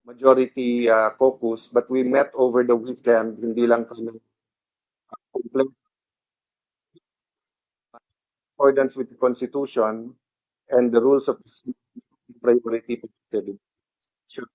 majority caucus, but we met over the weekend, hindi lang kami complaint accordance with the Constitution and the rules of priority. Sure.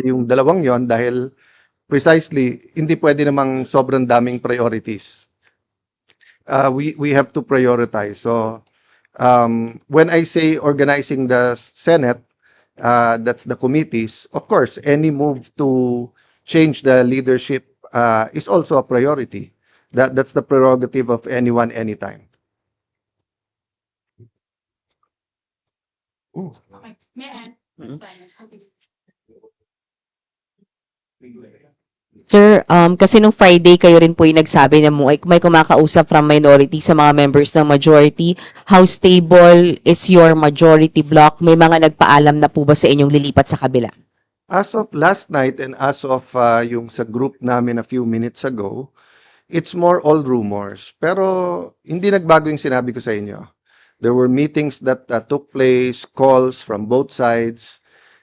Yung dalawang yon dahil precisely hindi pwede namang sobrang daming priorities. We have to prioritize. So when I say organizing the Senate, that's the committees. Of course, any move to change the leadership is also a priority. That's the prerogative of anyone, anytime. Ooh. Okay. May I add? Mhm. Okay. Sir, kasi nung Friday kayo rin po yung nagsabi na may kumakausap from minority sa mga members ng majority. How stable is your majority block? May mga nagpaalam na po ba sa inyong lilipat sa kabila? As of last night and as of yung sa group namin a few minutes ago, it's more all rumors. Pero hindi nagbago yung sinabi ko sa inyo. There were meetings that took place, calls from both sides.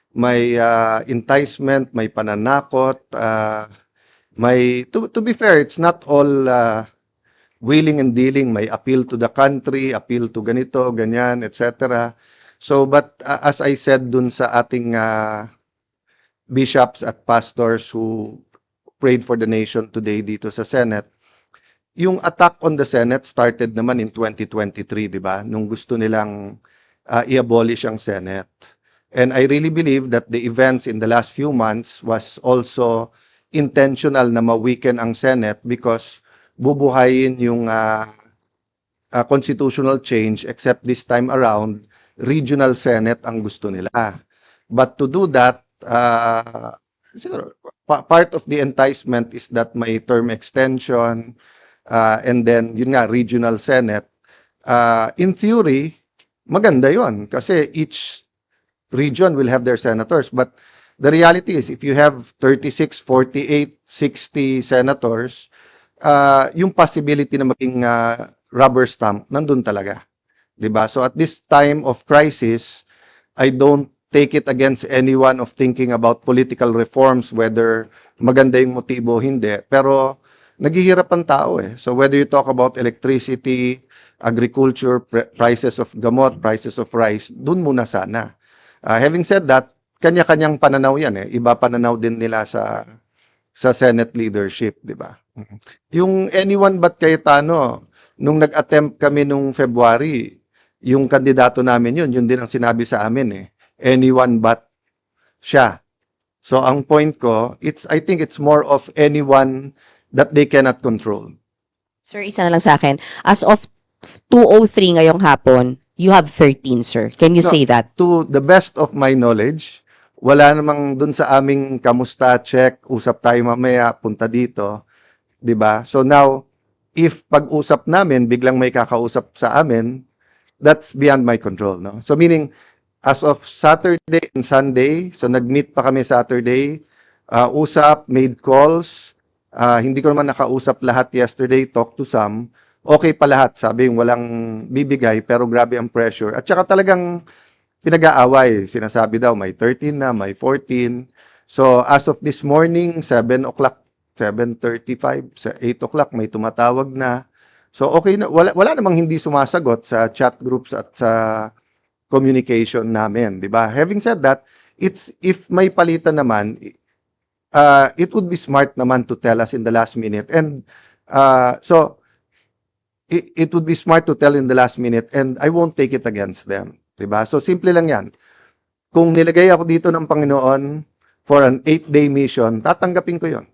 May enticement, may pananakot, to be fair, it's not all willing and dealing. May appeal to the country, appeal to ganito, ganyan, etc. So, but as I said dun sa ating bishops at pastors who prayed for the nation today dito sa Senate, yung attack on the Senate started naman in 2023, di ba? Nung gusto nilang i-abolish ang Senate. And I really believe that the events in the last few months was also intentional na ma-weaken ang Senate because bubuhayin yung constitutional change, except this time around, regional Senate ang gusto nila. But to do that, siguro, part of the enticement is that may term extension, and then, yun nga, regional Senate. In theory, maganda yon kasi each region will have their senators. But the reality is, if you have 36, 48, 60 senators, yung possibility na maging rubber stamp, nandun talaga. Diba? So at this time of crisis, I don't take it against anyone of thinking about political reforms, whether maganda yung motibo o hindi. Pero naghihirap ang tao eh. So whether you talk about electricity, agriculture, prices of gamot, prices of rice, dun muna sana. Having said that, kanya-kanyang pananaw yan eh. Iba pananaw din nila sa Senate leadership, di ba? Yung anyone but Cayetano, nung nag-attempt kami nung February, yung kandidato namin yun din ang sinabi sa amin eh. Anyone but siya. So ang point ko, I think it's more of anyone that they cannot control. Sir, isa na lang sa akin. As of 2:03 ngayong hapon, you have 13, sir. Can you No. say that? To the best of my knowledge, wala namang dun sa aming kamusta, check, usap tayo mamaya, punta dito. 'Di ba? So now, if pag-usap namin, biglang may kakausap sa amin, that's beyond my control. No? So meaning, as of Saturday and Sunday, so nag-meet pa kami Saturday, usap, made calls, hindi ko naman nakausap lahat yesterday, talk to some, okay pa lahat, sabi yung walang bibigay, pero grabe ang pressure. At saka talagang pinag-aaway, sinasabi daw may 13 na, may 14. So as of this morning, 7 o'clock, 7:35, sa 8 o'clock may tumatawag na. So okay na, wala namang hindi sumasagot sa chat groups at sa communication namin, 'di ba? Having said that, if may palitan naman, it would be smart naman to tell us in the last minute. And so it would be smart to tell in the last minute, and I won't take it against them, 'di ba? So simple lang 'yan. Kung nilagay ako dito ng Panginoon for an 8-day mission, tatanggapin ko 'yon.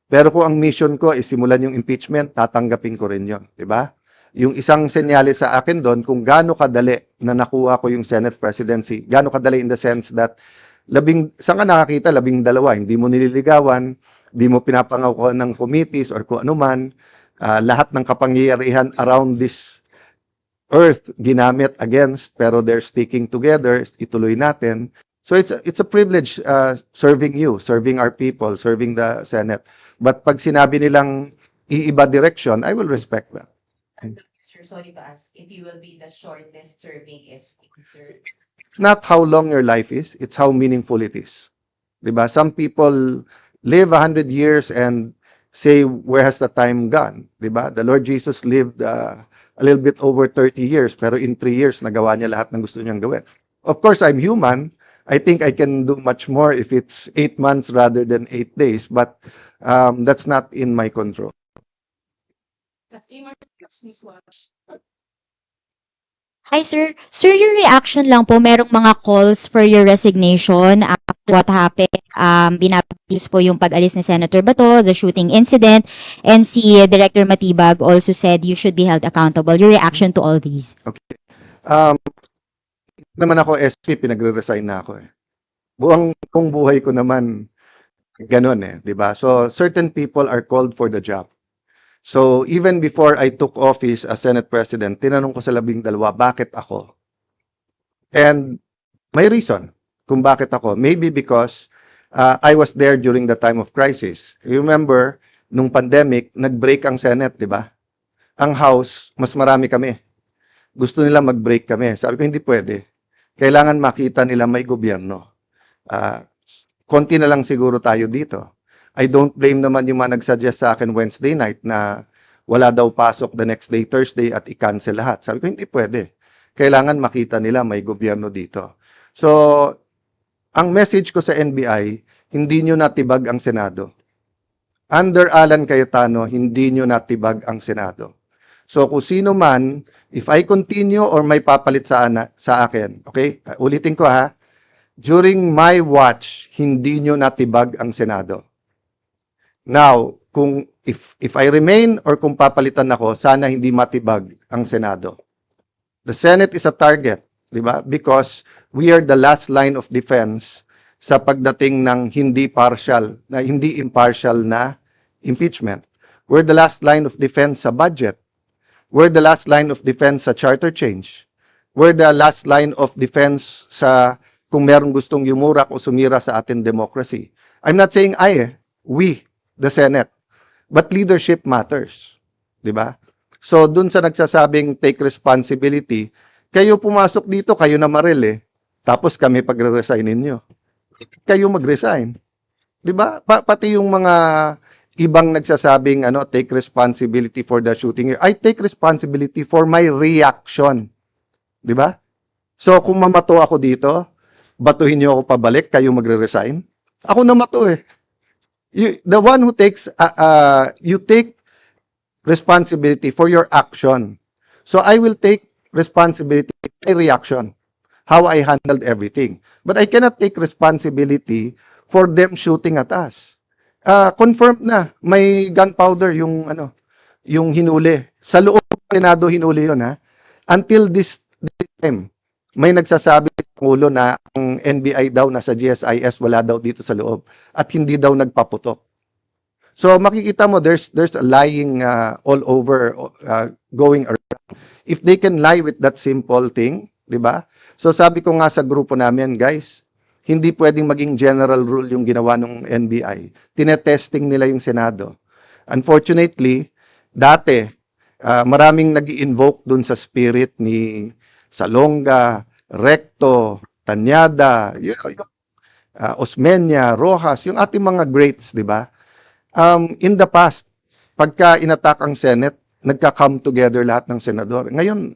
Pero kung ang mission ko is simulan yung impeachment, tatanggapin ko rin 'yon, 'di ba? Yung isang senyales sa akin doon kung gaano kadali na nakuha ko yung Senate presidency, gaano kadali in the sense that Saan ka nakakita? 12, hindi mo nililigawan, hindi mo pinapangako ng committees or kung ano man. Lahat ng kapangyarihan around this earth ginamit against, pero they're sticking together, ituloy natin. So it's a privilege serving you, serving our people, serving the Senate. But pag sinabi nilang iiba direction, I will respect that. Sir, sorry to ask if you will be the shortest serving SP, sir. It's not how long your life is, it's how meaningful it is. Diba? Some people live 100 years and say, where has the time gone? Diba? The Lord Jesus lived a little bit over 30 years, pero in 3 years, nagawa niya lahat ng gusto niyang gawin. Of course, I'm human. I think I can do much more if it's 8 months rather than 8 days, but that's not in my control. Hi, sir. Sir, your reaction lang po, merong mga calls for your resignation after what happened. Binabilis po yung pag-alis ni Senator Bato, the shooting incident, and si Director Matibag also said you should be held accountable. Your reaction to all these? Naman ako SP, pinagre-resign na ako eh. Buong buhay ko naman ganun eh, 'di ba? So certain people are called for the job. So even before I took office as Senate President, tinanong ko sa 12, bakit ako? And may reason kung bakit ako. Maybe because I was there during the time of crisis. You remember, nung pandemic, nag-break ang Senate, 'di ba? Ang House, mas marami kami. Gusto nila mag-break kami. Sabi ko, hindi pwede. Kailangan makita nila may gobyerno. Konti na lang siguro tayo dito. I don't blame naman yung mga nagsuggest sa akin Wednesday night na wala daw pasok the next day, Thursday, at i-cancel lahat. Sabi ko, hindi pwede. Kailangan makita nila may gobyerno dito. So, ang message ko sa NBI, hindi nyo natibag ang Senado. Under Alan Cayetano, hindi nyo natibag ang Senado. So, kung sino man, if I continue or may papalit sa akin, okay? Ulitin ko ha, during my watch, hindi nyo natibag ang Senado. Now, kung if I remain or kung papalitan ako, sana hindi matibag ang Senado. The Senate is a target, di ba? Because we are the last line of defense sa pagdating ng hindi impartial na impeachment. We're the last line of defense sa budget. We're the last line of defense sa charter change. We're the last line of defense sa kung merong gustong yumurak o sumira sa ating democracy. I'm not saying we, the Senate. But leadership matters. Di ba? So, dun sa nagsasabing take responsibility, kayo pumasok dito, kayo na maril eh. Tapos kami pagre-resignin nyo. Kayo mag-resign. Di ba? Pati yung mga ibang nagsasabing take responsibility for the shooting. I take responsibility for my reaction. Di ba? So, kung mamato ako dito, batuhin niyo ako pabalik, kayo magre-resign. Ako na mato eh. The one who takes, you take responsibility for your action. So I will take responsibility for my reaction, how I handled everything. But I cannot take responsibility for them shooting at us. Confirmed na, may gunpowder yung hinuli. Sa loob ng Senado hinuli yun ha. Until this time, may nagsasabi ng Pangulo na ang NBI daw nasa GSIS, wala daw dito sa loob. At hindi daw nagpaputok. So makikita mo, there's a lying all over going around. If they can lie with that simple thing, di ba? So sabi ko nga sa grupo namin, guys, hindi pwedeng maging general rule yung ginawa ng NBI. Tinetesting nila yung Senado. Unfortunately, dati, maraming nag-invoke dun sa spirit ni Salonga, Recto, Tanyada, Osmeña, Rojas, yung ating mga greats, di ba? In the past, pagka inattack ang Senate, nagka-come together lahat ng senador. Ngayon,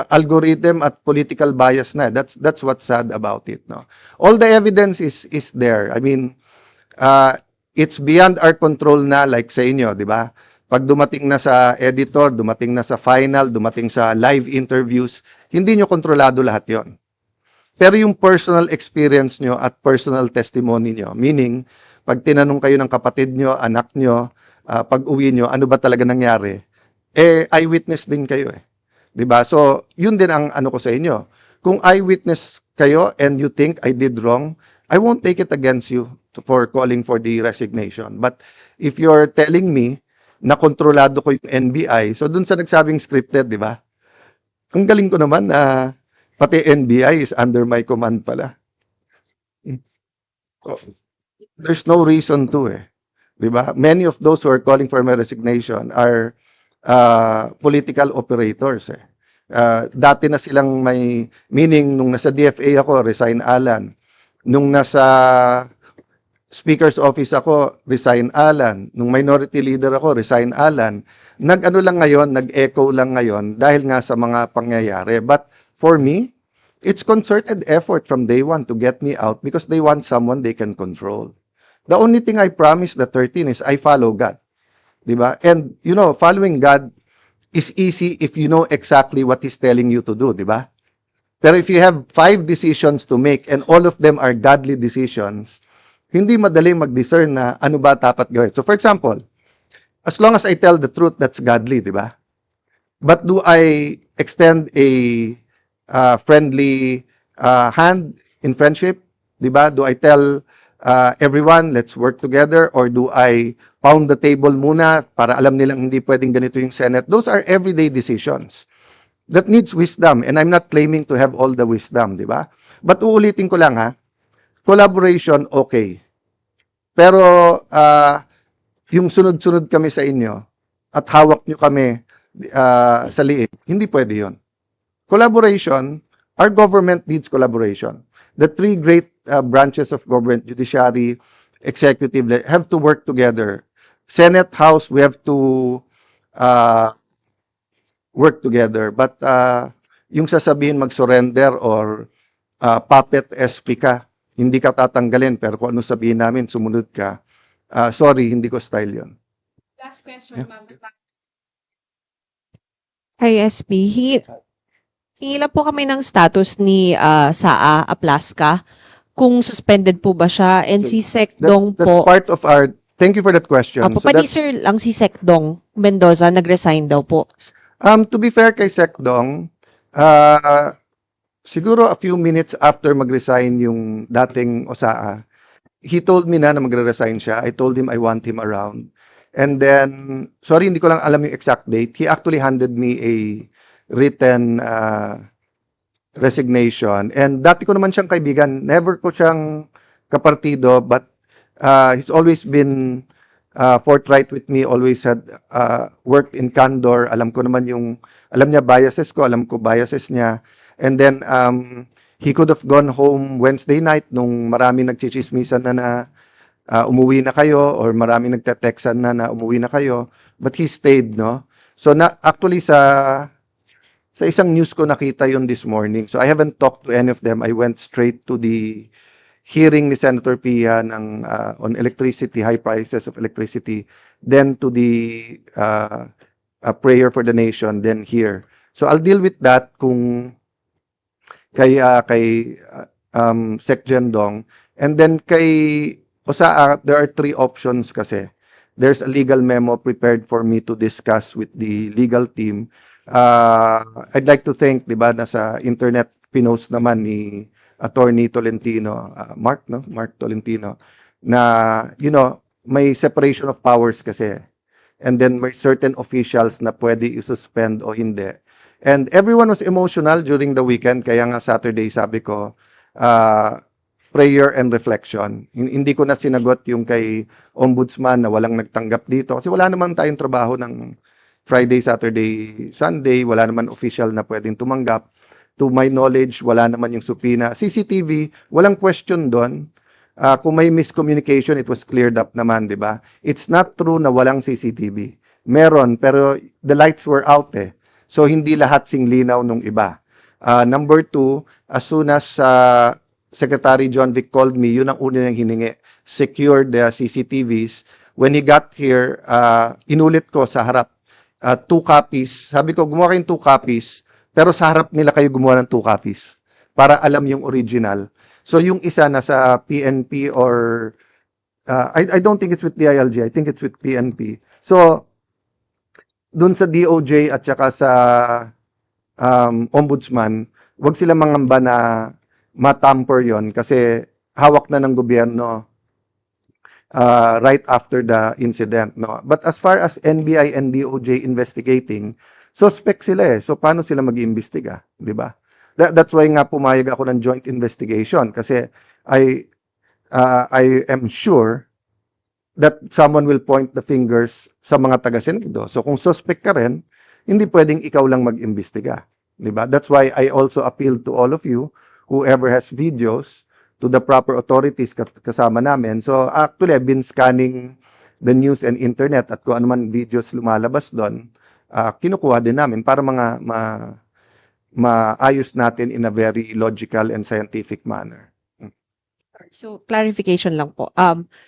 algorithm at political bias na. That's what's sad about it, no? All the evidence is there. I mean, it's beyond our control na, like sa inyo, di ba? Pag dumating na sa editor, dumating na sa final, dumating sa live interviews, hindi nyo kontrolado lahat yon. Pero yung personal experience nyo at personal testimony nyo, meaning, pag tinanong kayo ng kapatid nyo, anak nyo, pag uwi nyo, ano ba talaga nangyari? Eyewitness din kayo eh. Diba? So, yun din ang ko sa inyo. Kung eyewitness kayo and you think I did wrong, I won't take it against you for calling for the resignation. But if you're telling me na kontrolado ko yung NBI, so dun sa nagsabing scripted, di ba? Ang galing ko naman na pati NBI is under my command pala. So, there's no reason to eh. Di ba? Many of those who are calling for my resignation are political operators eh. Dati na silang may, meaning nung nasa DFA ako, resign Alan. Nung nasa Speaker's Office ako, resign Alan. Nung minority leader ako, resign Alan. Nag-ano lang ngayon, nag-echo lang ngayon dahil nga sa mga pangyayari. But for me, it's concerted effort from day one to get me out because they want someone they can control. The only thing I promise the 13 is I follow God. Diba? And, you know, following God is easy if you know exactly what He's telling you to do, diba? Pero if you have 5 decisions to make and all of them are godly decisions, hindi madali mag-discern na ano ba dapat gawin. So for example, as long as I tell the truth, that's godly, diba? But do I extend a friendly hand in friendship? Diba? Do I tell everyone, let's work together? Or do I pound the table muna para alam nilang hindi pwedeng ganito yung Senate? Those are everyday decisions that needs wisdom. And I'm not claiming to have all the wisdom, di ba? But uulitin ko lang ha, collaboration, okay. Pero yung sunod-sunod kami sa inyo at hawak nyo kami sa liig, hindi pwede yun. Collaboration, our government needs collaboration. The 3 great branches of government, judiciary, executive, have to work together. Senate, House, we have to work together. But yung sasabihin mag-surrender or puppet SP ka, hindi ka tatanggalin, pero kung ano sabihin namin, sumunod ka, sorry, hindi ko style yon. Last question, Yeah. ma'am. Hi, SP. Hila po kami ng status ni Saa Aplaska. Kung suspended po ba siya? And si Sec Dong That's po. part of our, thank you for that question. Apo, So pati that's- sir lang si Sec Dong Mendoza nag-resign daw po. To be fair kay Sec Dong, siguro a few minutes after mag-resign yung dating OSAA, he told me na magre-resign siya. I told him I want him around. And then, sorry, hindi ko lang alam yung exact date. He actually handed me a written resignation. And dati ko naman siyang kaibigan. Never ko siyang kapartido, but he's always been forthright with me, always had worked in candor. Alam ko naman alam niya biases ko, alam ko biases niya. And then, he could have gone home Wednesday night nung marami nagchichismisan na umuwi na kayo or marami nagte-textan na umuwi na kayo. But he stayed, no? So, actually sa isang news ko nakita yun this morning. So, I haven't talked to any of them. I went straight to the hearing ni Senator Pia on electricity, high prices of electricity, then to the prayer for the nation, then here. So, I'll deal with that kung kay Sec Jen Dong. And then kay OSAA, there are 3 options kasi. There's a legal memo prepared for me to discuss with the legal team. I'd like to thank, di ba, nasa internet pinost naman ni Attorney Tolentino, Mark Tolentino, na, you know, may separation of powers kasi. And then may certain officials na pwede i-suspend o hindi. And everyone was emotional during the weekend, kaya nga Saturday sabi ko, prayer and reflection. Hindi ko na sinagot yung kay Ombudsman na walang nagtanggap dito. Kasi wala naman tayong trabaho ng Friday, Saturday, Sunday. Wala naman official na pwedeng tumanggap. To my knowledge, wala naman yung supina. CCTV, walang question doon. Kung may miscommunication, it was cleared up naman, di ba? It's not true na walang CCTV. Meron, pero the lights were out eh. So, hindi lahat singlinaw nung iba. Number 2, as soon as Secretary John Vic called me, yun ang una niyang hiningi. Secure the CCTVs. When he got here, inulit ko sa harap. 2 copies. Sabi ko, gumawa kayong 2 copies, pero sa harap nila kayo gumawa ng 2 copies para alam yung original. So, yung isa nasa PNP or I don't think it's with DILG. I think it's with PNP. So, dun sa DOJ at saka sa Ombudsman, wag sila mangamba na matamper yon kasi hawak na ng gobyerno right after the incident, no? But as far as NBI and DOJ investigating, suspect sila eh. So paano sila mag-iimbestiga, 'di ba? That's why nga pumayag ako ng joint investigation kasi I am sure that someone will point the fingers sa mga taga-Senado. So kung suspect ka rin, hindi pwedeng ikaw lang mag-imbestiga, 'di ba? That's why I also appeal to all of you, whoever has videos, to the proper authorities kasama namin. So actually, I've been scanning the news and internet at kung ano man videos lumalabas doon, kinukuha din namin para maayos natin in a very logical and scientific manner. So, clarification lang po.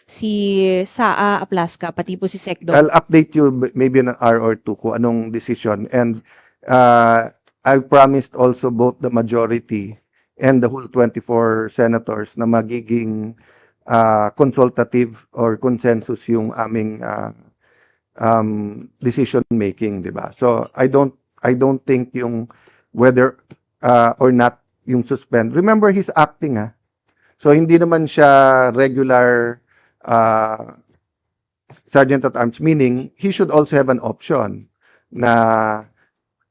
Si Saa Aplaska, pati po si Secdo. I'll update you maybe in an hour or two kung anong decision. And I promised also both the majority and the whole 24 senators na magiging consultative or consensus yung aming decision making, 'di ba? So I don't think yung whether or not yung suspend. Remember, he's acting So hindi naman siya regular sergeant at arms, meaning he should also have an option na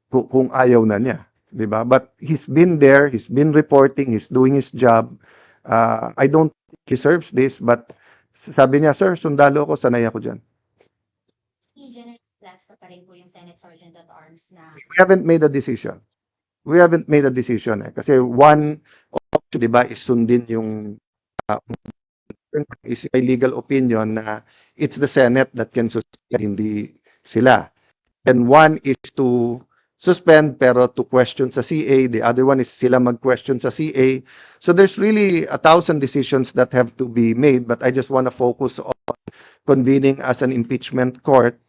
kung ayaw na niya. Diba? But he's been there, he's been reporting, he's doing his job. I don't think he deserves this, but sabi niya, sir, sundalo ako, sanay ako dyan. Si General Plaska pa rin po yung Senate Sergeant at Arms na We haven't made a decision. Kasi one option, diba, is sundin yung is a legal opinion na it's the Senate that can suspend, hindi sila. And one is to suspend pero to question sa CA. The other one is sila mag-question sa CA. So there's really 1,000 decisions that have to be made, but I just want to focus on convening as an impeachment court,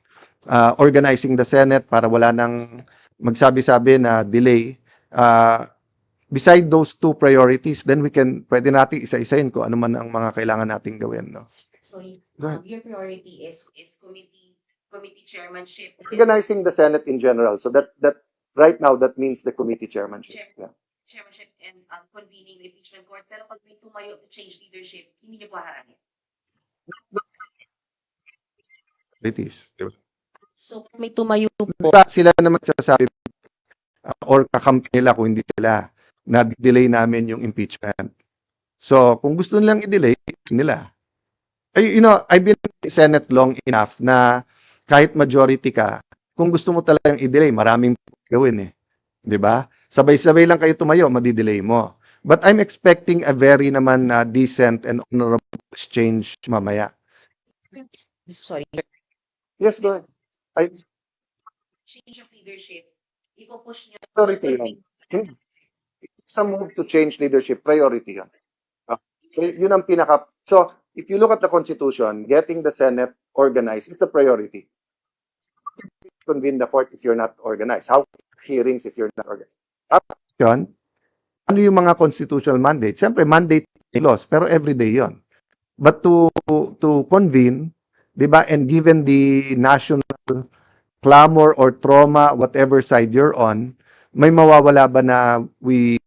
organizing the Senate para wala nang magsabi-sabi na delay. Beside those two priorities, then pwede natin isa-isahin kung ano man ang mga kailangan nating gawin, no? So, Go ahead. your priority is committee chairmanship. Organizing the Senate in general. So that right now, that means the committee chairmanship. Yeah. Chairmanship and convening the impeachment court. Pero pag may tumayo to change leadership, hindi niyo po haharapin. It is. Diba? So, pag may tumayo po, Sila naman sasabi or kakampi nila kung hindi sila na delay namin yung impeachment. So, kung gusto nilang i-delay, nila. I've been in Senate long enough na kahit majority ka, kung gusto mo talagang i-delay, maraming gawin eh. 'Di ba? Sabay-sabay lang kayo tumayo, madi-delay mo. But I'm expecting a very naman decent and honorable exchange mamaya. sorry, Yes, go ahead. change of leadership, ipo-push niyo. Priority yun. It's a move to change leadership. Priority yun. Yun ang So, if you look at the Constitution, getting the Senate organized is the priority. Convene the court if you're not organized. How hearings if you're not organized? Yun, ano yung mga constitutional mandate? Siyempre, mandate laws, pero everyday yon. But to convene, di ba, and given the national clamor or trauma, whatever side you're on, may mawawala ba na we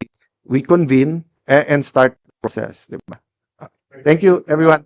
convene and start the process, di ba? Thank you, everyone.